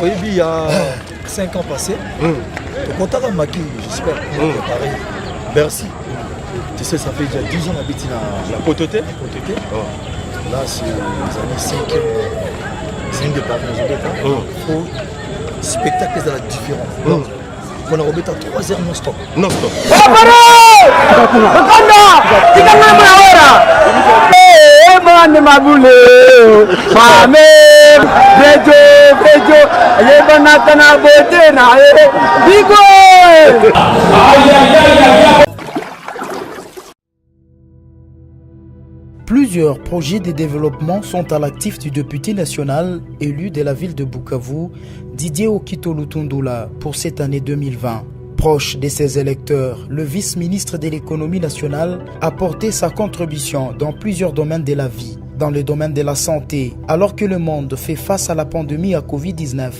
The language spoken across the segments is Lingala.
Oui, il y a 5 ans passés, au contact de Maki, j'espère, pareil, Bercy. Tu sais, ça fait déjà 10 ans d'habiter la Pototé. Là, c'est les années 5 de Paris, il faut spectacle de la différence. On a remis à 3 heures non-stop. Non-stop. Plusieurs projets de développement sont à l'actif du député national élu de la ville de Bukavu, Didier Okito Lutundula, pour cette année 2020. Proche de ses électeurs, le vice-ministre de l'économie nationale a porté sa contribution dans plusieurs domaines de la vie. Dans le domaine de la santé, alors que le monde fait face à la pandémie à Covid-19,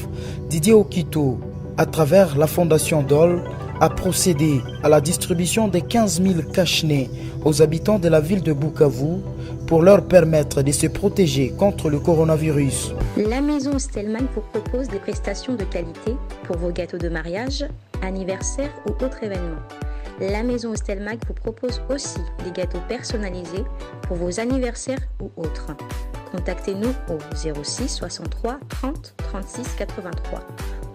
Didier Okito, à travers la fondation DOL, a procédé à la distribution de 15 000 cache-nez aux habitants de la ville de Bukavu pour leur permettre de se protéger contre le coronavirus. La maison Stelman vous propose des prestations de qualité pour vos gâteaux de mariage, anniversaire ou autres événements. La maison Stelmag vous propose aussi des gâteaux personnalisés pour vos anniversaires ou autres. Contactez-nous au 06 63 30 36 83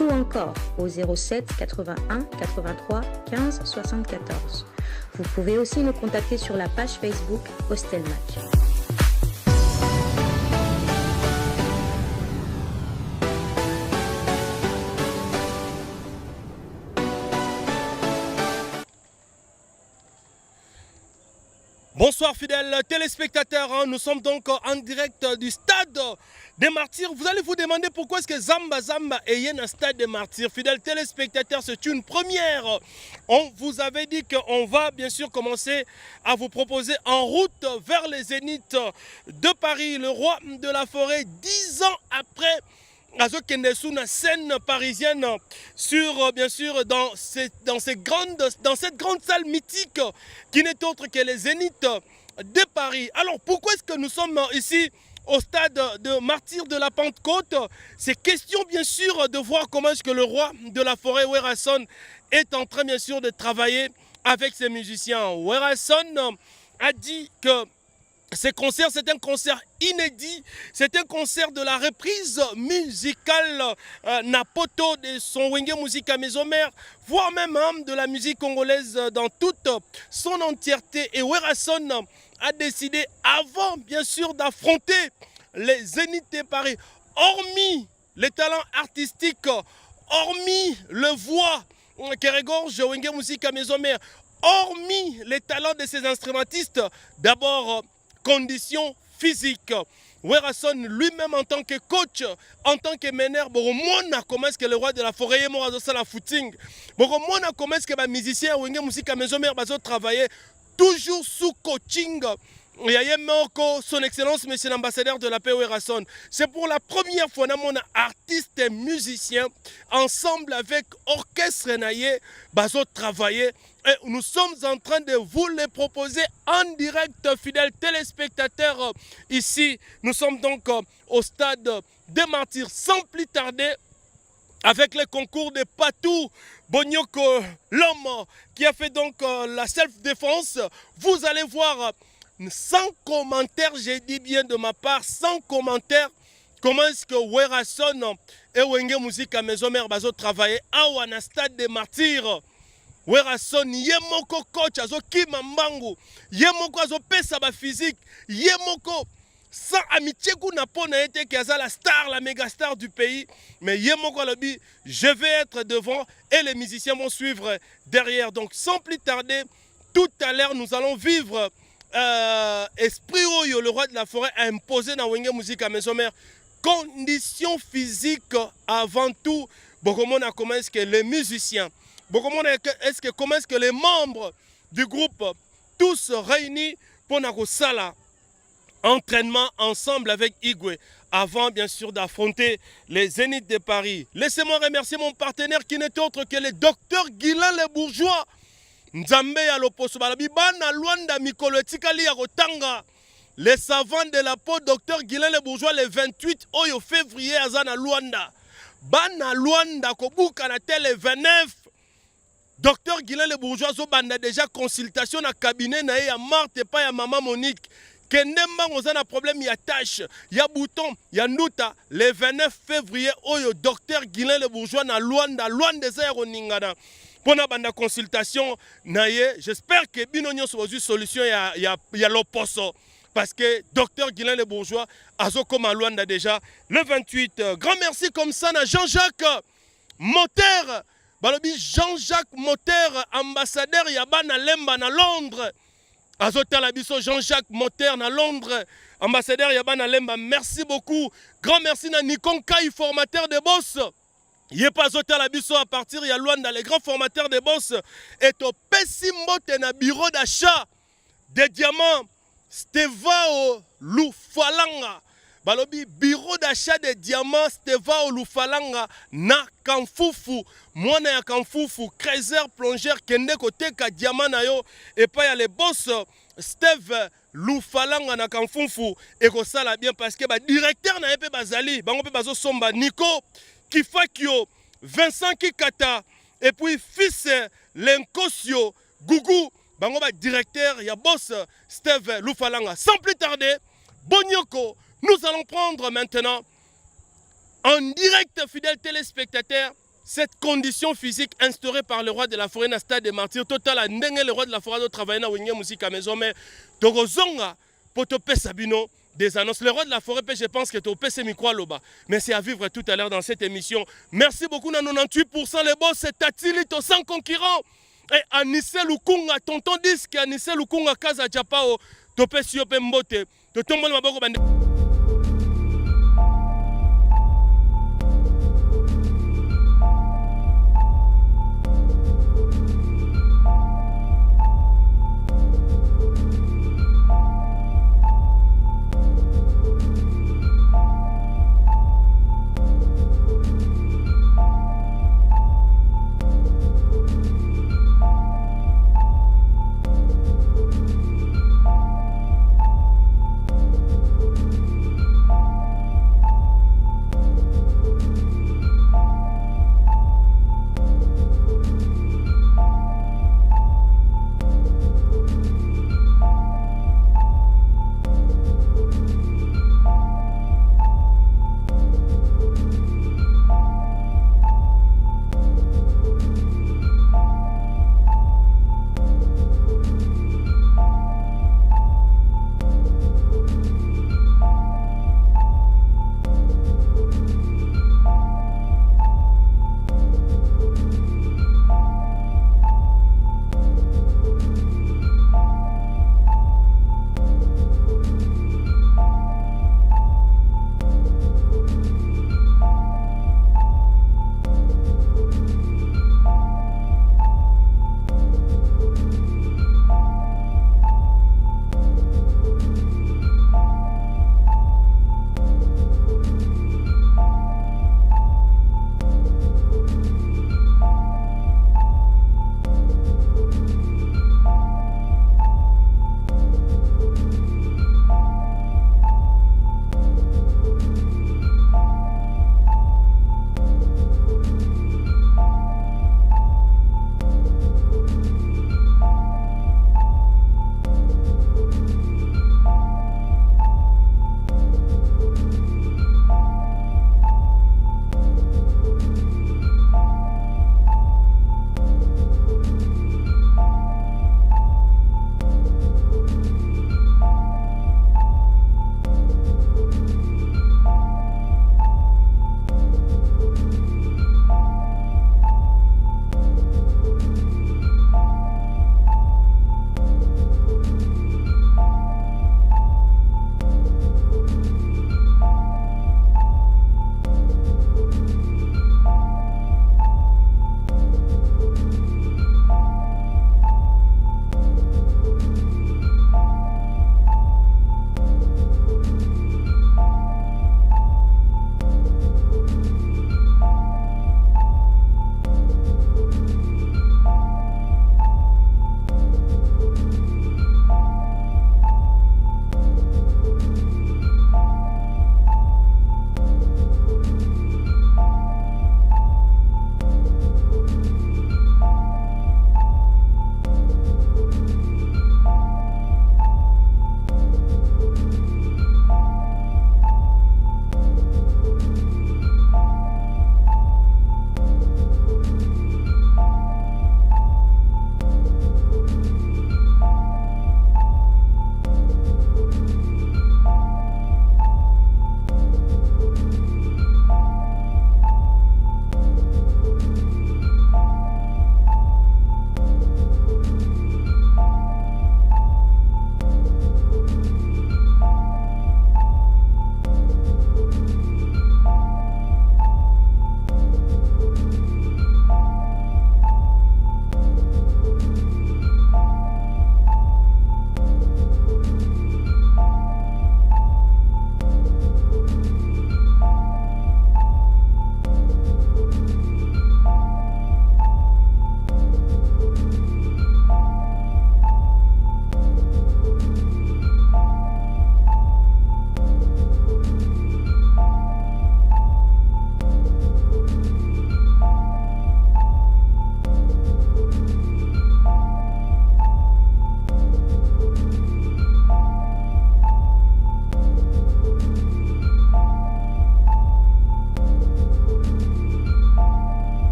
ou encore au 07 81 83 15 74. Vous pouvez aussi nous contacter sur la page Facebook Hostelmag. Bonsoir fidèles téléspectateurs, nous sommes donc en direct du stade des martyrs. Vous allez vous demander pourquoi est-ce que Zamba est un stade des martyrs. Fidèles téléspectateurs, c'est une première. On vous avait dit qu'on va bien sûr commencer à vous proposer en route vers les zéniths de Paris, le roi de la forêt, 10 ans après une scène parisienne sur, bien sûr, dans cette grande salle mythique qui n'est autre que les Zéniths de Paris. Alors pourquoi est-ce que nous sommes ici au stade de Martyrs de la Pentecôte? C'est question bien sûr de voir comment est-ce que le roi de la forêt, Werason, est en train bien sûr de travailler avec ses musiciens. Werason a dit que ce concert, c'est un concert inédit, c'est un concert de la reprise musicale Napoto de son Wenge Musica Mésomère, voire même de la musique congolaise dans toute son entièreté. Et Werason a décidé, avant bien sûr d'affronter les Zéniths de Paris, hormis les talents artistiques, hormis le voix qui regorge Wenge Musica Mésomère, hormis les talents de ses instrumentistes, d'abord conditions physiques. Werason lui-même en tant que coach, en tant que meneur, comment est-ce que le roi de la forêt est mort à la footing. Comment est-ce que les musiciens Wenge Musica Mésomère travailler toujours sous coaching. Il y a son excellence, monsieur l'ambassadeur de la paix Werason. C'est pour la première fois que mon artiste et musicien, ensemble avec orchestre Naye, travailler. Et nous sommes en train de vous les proposer en direct, fidèles téléspectateurs. Ici, nous sommes donc au stade des martyrs, sans plus tarder, avec le concours de Patou Bonyoko, l'homme qui a fait donc la self-défense. Vous allez voir, sans commentaire, j'ai dit bien de ma part, sans commentaire, comment est-ce que Werason et Wenge Musica Mésomère travailler à un stade des martyrs. Werason yemoko coach azo kimambangu yemoko azo pesa ba physique yemoko sans amitié kuna pona été qui a la star, la méga star du pays, mais yemoko lobi je vais être devant et les musiciens vont suivre derrière. Donc sans plus tarder, tout à l'heure nous allons vivre Esprit Oyo, le roi de la forêt, a imposé dans Wenge Musica Mésomère conditions physiques avant tout. Comment est-ce que les musiciens, comment est-ce que les membres du groupe, tous réunis pour Nagosala, entraînement ensemble avec Igwe, avant bien sûr d'affronter les Zéniths de Paris. Laissez-moi remercier mon partenaire qui n'est autre que le docteur Guilain Le Bourgeois. Nzambe ya loposo balabi bana Luanda mikolo etikali ya kotanga. Les savants de la peau, docteur Guilain Le Bourgeois, le 28 février à Zana Luanda. bana Luanda kobuka na tele 29. Docteur Guilain Le Bourgeois a déjà consultation na cabinet na ya Marthe pas ya maman Monique. Kendemba on a un problème ya tâche, ya bouton, ya nduta le 29 février oyo docteur Guilain Le Bourgeois na Luanda zero ningana. Pona banda consultation na ye, j'espère que bino nyonso ozu solution ya loposo. Parce que docteur Guilain Le Bourgeois a comme à Luanda déjà le 28. Grand merci comme ça à Jean-Jacques Moteur. Balobi Jean-Jacques Moteur, ambassadeur Yabana Lemba na Londres. Azotala biso Jean-Jacques Moteur na Londres, ambassadeur Yabana Lemba. Merci beaucoup. Grand merci à Nikon Kai, formateur de boss. Yé pas Azotala biso à partir de Luanda, les grands formateurs de boss. Et au Pessimbote na bureau d'achat des diamants. Stevao Lufalanga. Balobi bureau d'achat de diamants Stevao Lufalanga na Kanfufu. Mwana ya Kanfufu, Kreiser plongeur kende kote ka diamant na yo. Et pas y a les boss Steve Lufalanga na Kanfufu. Et ko sala bien parce que ba directeur na yepe bazali. Bango pe bazo somba Nico Kifakio, Vincent Kikata. Et puis fils Lenkosio Gougou. Bango ba directeur, ya boss Steve Lufalanga. Sans plus tarder, Bonyoko, nous allons prendre maintenant en direct, fidèles téléspectateurs, cette condition physique instaurée par le roi de la forêt na stade des martyrs. Total a ndenge le roi de la forêt de travailler na wenge musique à maison, mais Togozonga potope Sabino des annonces. Le roi de la forêt, je pense que tu PC micro loba. Mais c'est à vivre tout à l'heure dans cette émission. Merci beaucoup, 98% les boss, c'est Tatilito sans concurrent. Et Anissé Lukunga, tonton disque, Anissé Lukunga, Kaza Japao, Topé Siope Mbote, Totombo Maboko Bande.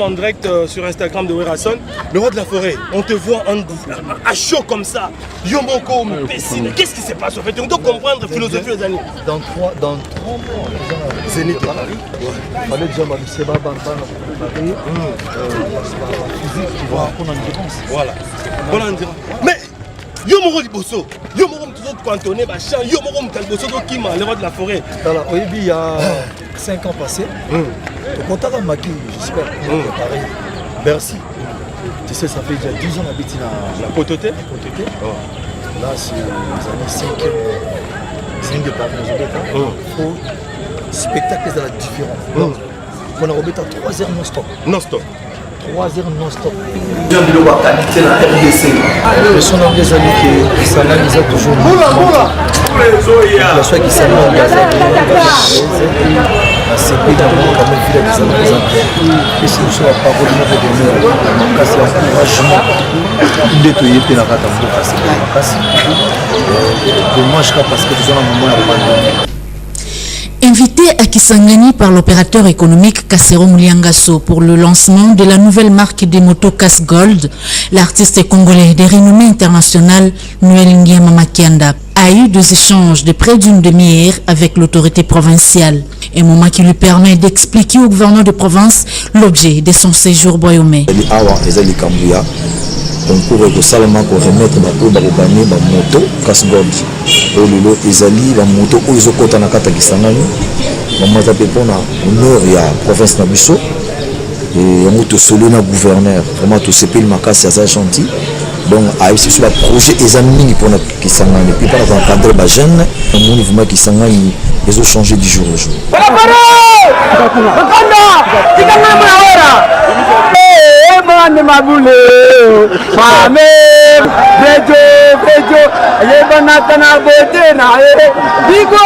en direct sur Instagram de Werason. Le roi de la forêt, on te voit à chaud comme ça. Yomoko, qu'est-ce qui se passe en fait? On doit comprendre la philosophie des années. Dans 3 mois, Zénith de Paris. Il fallait déjà m'amuser, physique, tu vois, pour l'endurance. Voilà. Pour l'endurance. Mais Yomoro Liboso, Yomoro Mtouzot Quantoné, Yomoro Mtalboso Kima, le roi de la forêt. Alors, il y a 5 ans passés, au contact avec Maki, j'espère, pareil, Bercy. Tu sais, ça fait déjà 10 ans d'habiter la Pototé. Là, c'est les années 5 de Paris, il faut spectacle de la différence. On a remis à 3 heures non-stop. Non-stop. 3 heures non-stop. J'ai un billet à qualité la RDC. Le son anglais qui s'analyse toujours. La soie qui s'analyse. C'est pas également quand même fidèle qui s'analyse. Et si nous sommes à parole de notre casse l'encouragement, il est toyé puis la rate en bout casse la casse. Dommage parce que nous avons un moment à prendre. Invité à Kisangani par l'opérateur économique Kassero Mouliangasso pour le lancement de la nouvelle marque des motos Cass Gold, l'artiste congolais de renommée internationale Noël Ndiema Makianda a eu des échanges de près d'une demi-heure avec l'autorité provinciale. Un moment qui lui permet d'expliquer au gouverneur de province l'objet de son séjour Boyomé. concours ekosalama koremettre bato bakobane bamoto Cass Gold oyo lelo ezali bamoto oyo ezokɔta na kati ya Kisangani bamata mpe mpona honneur ya province na biso yango tosoli na gouverneur vraiment tosepeli makasi aza gentil donc ayebisi biso baprojet eza mingi mpona Kisangani epuis mpona koencadre bajeune namoni vraiment Kisangani ezochanger du jour au jour. Mane mabule mame bejo yebana kana bote na bigo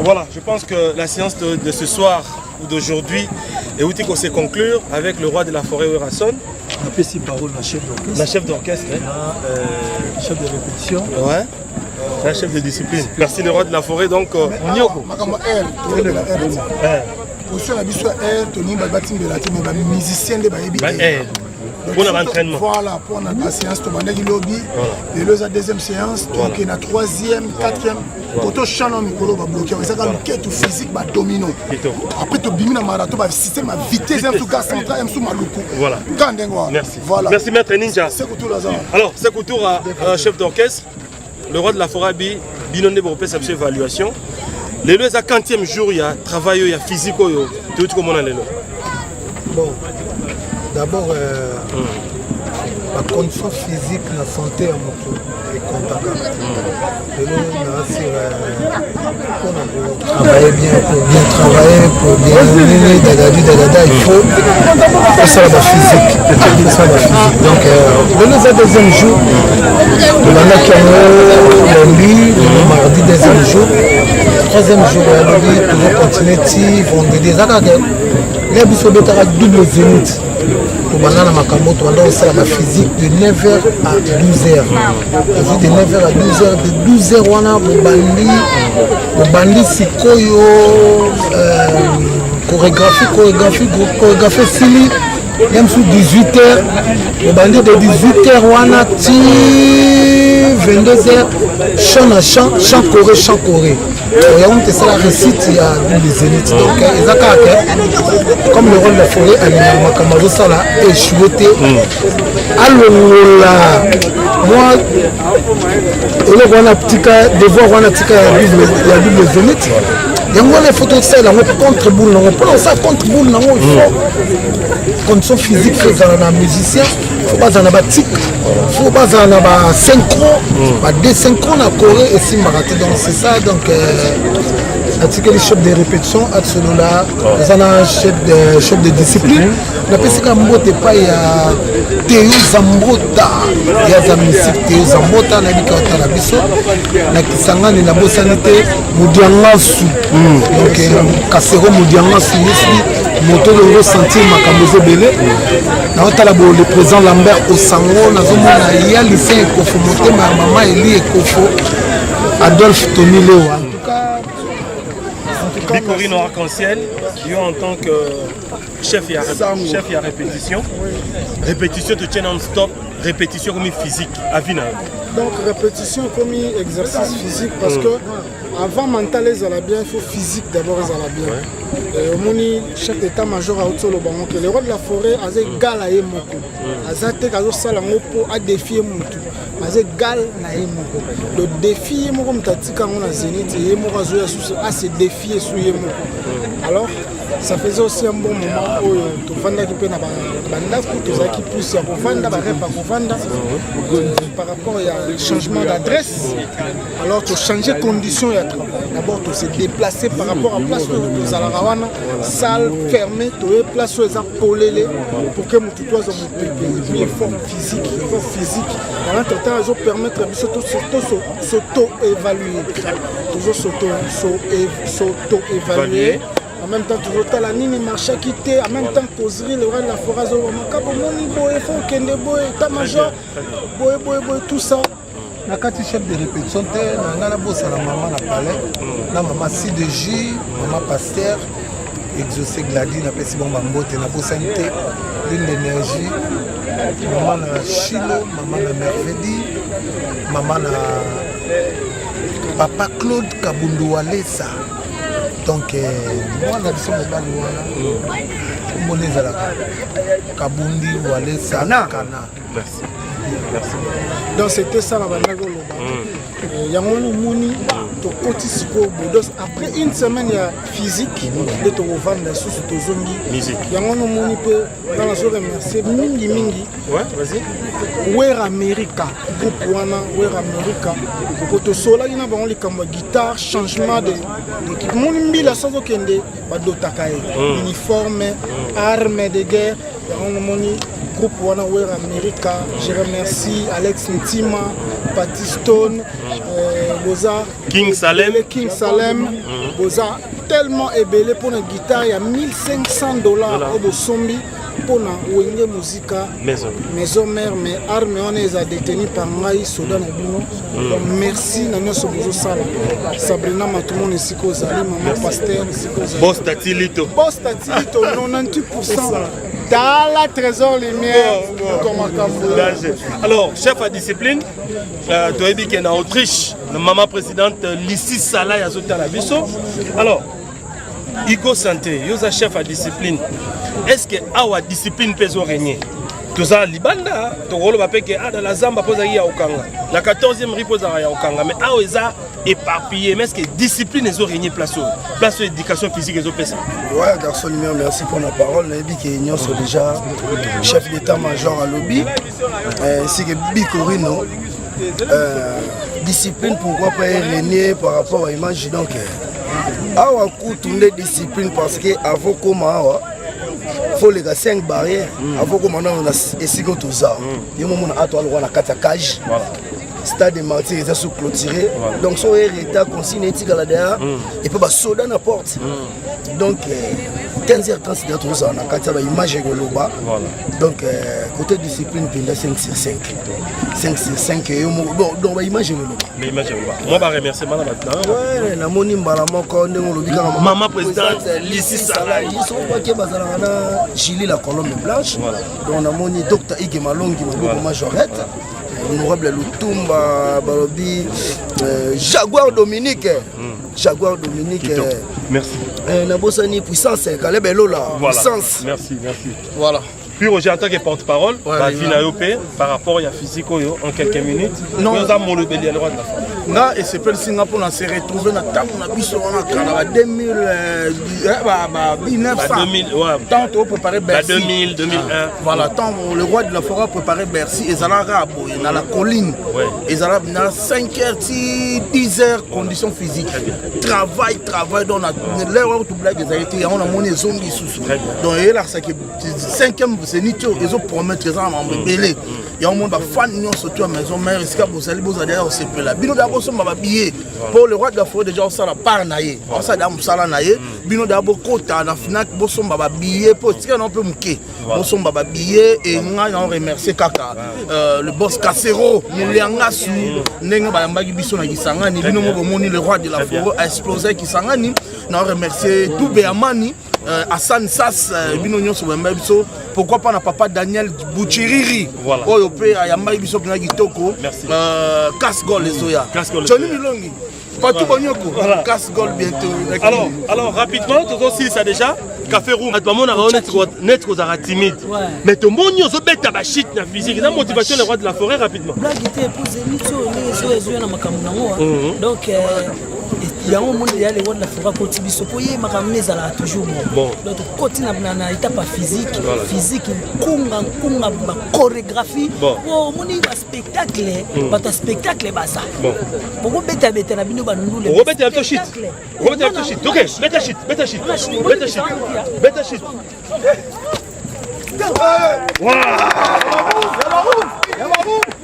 Voilà, je pense que la séance de ce soir ou d'aujourd'hui est outil qu'on sait conclure avec le roi de la forêt Werason. On appelle si parole la chef d'orchestre. La chef d'orchestre, chef de répétition. Ouais. La chef de discipline. Merci le roi de la forêt. Donc, Nyoko. Position la biso R, Tony Babatim de la team, musicien de Baïbi. Pour l'entraînement. Voilà, pour la séance de Bandagi Lobby. Et la deuxième séance, donc la troisième, quatrième. Pour tout channel, Mikolo va bloquer. Ça va le quête physique, va dominer. Après, tu bimes dans marathon, va système, vitesse, un sous gaz central, un sous maloukou. Voilà. Merci. Voilà. Merci, maître Ninja. C'est Koutou Lazare. Alors, c'est Koutou, chef d'orchestre. Le roi de la forêt, Binonde Boropé, sa évaluation. Le 40e jour, il y a travail, il y a physique, tout comment on a le. Bon, d'abord, la condition physique, la santé à mon tour est comptable. Et là, on a travailler bien, pour bien travailler, pour bien mener, il faut ça la physique. Donc, le deuxième jour, on a qui lundi, le mardi, deuxième jour. Troisième jour, toujours continuer, vendredi, il y a double zénith. Pour Banana Makamoto, on a la physique de 9h à 12h. De 9h à 12h, de 12h, on a Bandi Sikoyo, chorégraphie, Sili, même sous 18h, le Bandi de 18h, on a 22h, chant Corée. Il y a la récite, il y a des zéniths. Donc, comme le rôle de la forêt, ça a échoué. Alors, moi, on a un petit cas de voir, on a un petit cas, il y a double zénith. Il y a une photo de ça, on contre boule, on peut ça contre boule, il faut condition physique, il faut un musicien, il faut pas un tic, il faut pas un synchro, des synchrones à Corée et si marathon. Donc c'est ça, donc les chefs de répétition, à celui-là, chef de discipline. On appelle ça comme mot, il y a Théo Zambota, il y a musique Théo Zambota, il y a Talabiso, il y a Kisanga, il y a Bossanité, Moudiangasu, donc Kassero Moudiangasu, moto le sentir Makambozo Belé, le président Lambert Osango, il y a lycée Ekofo, monté ma maman Eli Ekofo, Adolphe Tony Léo. Bicorine Arc-en-Ciel, en tant que chef, il y a répétition. Répétition, tu tiens non-stop, répétition comme physique, à Vina. Donc, répétition comme exercice physique, parce que avant mental, ils allaient bien, il faut physique d'abord, ils allaient bien. Au chef d'état-major a Otsolo Bango, le roi de la forêt a égal à Emoko. Azate Kazo Salangopo a défié Moutou. A égal à Emoko. Le défi Emoko Mtatika on a zénith et Emoko a se défier sur Emoko. Alors, ça faisait aussi un bon moment où tu vendais qui peut qui plus à Kovanda, par rapport au changement d'adresse. Alors, tu changes de conditions. D'abord, tu t'es déplacé par rapport à la place de Zalarawana, salle fermée, tu es placé aux appolés pour que tu sois un effort physique. En entre-temps, ils ont permettre de s'auto-évaluer. Toujours s'auto-évaluer. En même temps, toujours la ligne marché quitté, en même temps, causerie, le roi de la forêt, il faut qu'il y ait des major, tout ça. Na kati chef de répétition, na bossa la maman na palais, na maman CDJ, maman Pasteur, exaucé Gladys, na pesi bon bambote, na bossa nité, lune d'énergie, maman na Chilo, maman na Mervedi, maman na Papa Claude Kabundu Walesa. Donc, moi, je suis là. Kabundi Walesa Kana. Merci. Donc c'était ça la bandago il y a mon mouni to koti après une semaine il y a physique de to vendre sous to zombi musique il y a mon mouni peut dans la soirée merci mingi ouais vas-y Where America groupe wana Where America pour to sola ina ba on li kamba guitare changement de mon mbila sans okende ba dotakae uniforme armes de guerre yango moni groupe wana Wera America. Je remercie Alex Ntima, Patty Stone, Boza King Salem, Boza tellement ébélé pour une guitare, il y a $1500 au Bosombi pour la Wenge Musica maison mère, mais armes on les a détenus par Maï Soda Nabino. Donc merci Nanya Sobozo Sala, Sabrina Matumon et Siko Zali, Maman Pasteur, Siko Zali. Boss Tatilito, 98%. Dans la trésor lumière, alors, chef à discipline, tu as dit qu'il y a en Autriche, la maman présidente Lissi Salah Yazota la Bisso. Alors, Igo Santé, Yosa chef à discipline, est-ce que Awa discipline peut régner? Tout ça, Libanda, tu as dit que dans la Zamba, il y a Okanga. La 14e repose à Okanga, mais Awa est éparpillé. Mais est-ce que discipline est régné place d'éducation physique et ça? Ouais, garçon numéro, merci pour la parole. On a dit que nous sommes déjà chef d'état-major à lobby. C'est que Bicorino, discipline, pourquoi pas régner par rapport à l'image. Donc, Awa coup tourner discipline parce que avant comme Awa, il faut les 5 barrières. Avant comme on a essayé tout ça. Il y a un moment où on a 4 cages. Stade de Martyrs est sous clôturé. Donc, son état consigne éthique à la derrière. Et puis, soda à la porte. Donc, 15h30, c'est tout ça. On a 4 images de l'Oba. Donc, côté discipline, il y a 5 sur 5. 5 sur 5. Bon, donc, image de l'Oba. Moi, je remercie Madame Batna. Ouais, la moni mbalaman quand on maman présidente Lissi Salah. Ils sont pas qui bazalana Chili la colombe blanche. Donc, on a moni docteur Ike Malongi, majorette. Honorable Lutumba, Balobi, Jaguar Dominique. Jaguar Dominique. Merci. Nabosani puissance, Kalebelo là. Puissance. Merci. Voilà. Puis Roger, en tant que porte-parole, par rapport à la physique en quelques minutes, nous avons le droit de la femme. Nga et c'est pour Singapour on s'est retrouvé dans la biso en 1900 tant on préparer Bercy 2000 2001 voilà tant le roi de la forêt a préparé Bercy et Zala Rabo dans la colline et Zala dans 5h 10h conditions physiques travail dans l'heure où tout blague des arrêtés on a monné zongi sous donc et là ça qui 5e c'est nito ils ont promettre que ça m'a belé il y a un monde fan nous surtout à maison mère est-ce que vous allez vous aller au CP là bino d'abord so mababillé pour le roi de la forêt déjà on sala par naé on sa dame sala naé bino d'abord kota na finac boso mababillé pour ce qu'on peut muké boso mababillé et on remercier kaka le boss Casero Mulianga su nenga bayambaki biso na Kisangani bino mo moni le roi de la forêt a explosé Kisangani on remercier Toubé Amani Hassan Sass bino nyonso bamba biso pourquoi pas na papa Daniel Bouchiriri oyo pe ayambaki biso na kitoko Casgol les oya Johnny Milongi Patou Bonyoko Casgol bientôt alors rapidement tout aussi ça déjà café room atmamo na net ko za timide mais to monyo zo beta ba shit na physique na motivation le roi de la forêt rapidement blague était poser mito les zo na makambo nango donc il y a un monde il y a les rois de la forêt côté biso pour y makameza là toujours bon donc côté na étape physique kunga ba chorégraphie pour moni ba spectacle ba spectacle ba ça bon beta na bino ba ndule beta to shit OK beta shit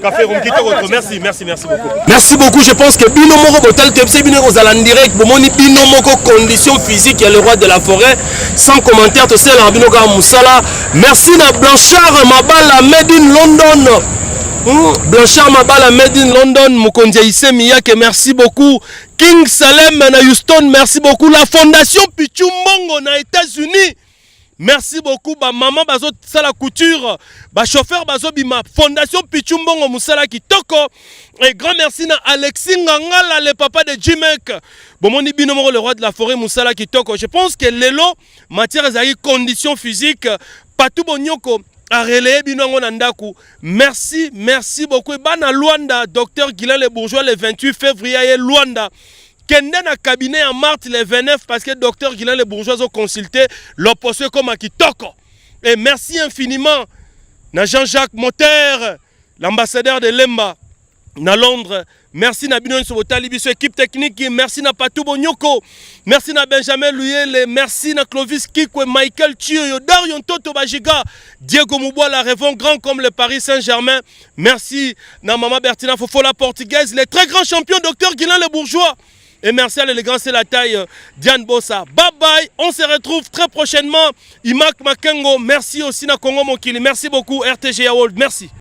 Café Room merci beaucoup. Merci beaucoup, je pense que Bino Moko Botal Tepse Bino en direct, Bomoni Bino Moko condition physique et le roi de la forêt sans commentaire to sel Bino Ka Musala. Merci na Blanchard Mabala made in London. Blanchard Mabala made in London, Mukondia Isse Miyake, merci beaucoup. King Salem na Houston, merci beaucoup. La fondation Pichumbongo na États-Unis. Merci beaucoup, ba maman bazo sala couture, ba chauffeur bazo bima fondation Pichumbongo Musala Kitoko et grand merci na Alexis Ngangala le papa de Jimek. Bomoni binomo le roi de la forêt Musala Kitoko. Je pense que lelo matière ezali conditions physiques Patou Bonyoko a relayé binongo nandaku. Merci beaucoup. Bana Luanda, docteur Guilain Le Bourgeois le 28 février Luanda. Kende na cabinet en mars le 29 parce que docteur Guilain Le Bourgeois ont consulté l'opposé comme à Kitoko. Et merci infiniment na Jean-Jacques Motter, l'ambassadeur de Lemba, na Londres. Merci na Bino Sobotali biso équipe technique, merci na Patou Bonyoko, merci na Benjamin Luyele, merci na Clovis Kikwe, Michael Thio, Darion Toto Bajiga, Diego Moubola, rêvons grand comme le Paris Saint-Germain. Merci na Maman Bertina Fofo la portugaise, les très grands champions Docteur Guilain le bourgeois. Et merci à l'élégance et la taille Diane Bossa. Bye bye, on se retrouve très prochainement. Imak Makengo, merci aussi na Congo Mokili, merci beaucoup RTG World, merci.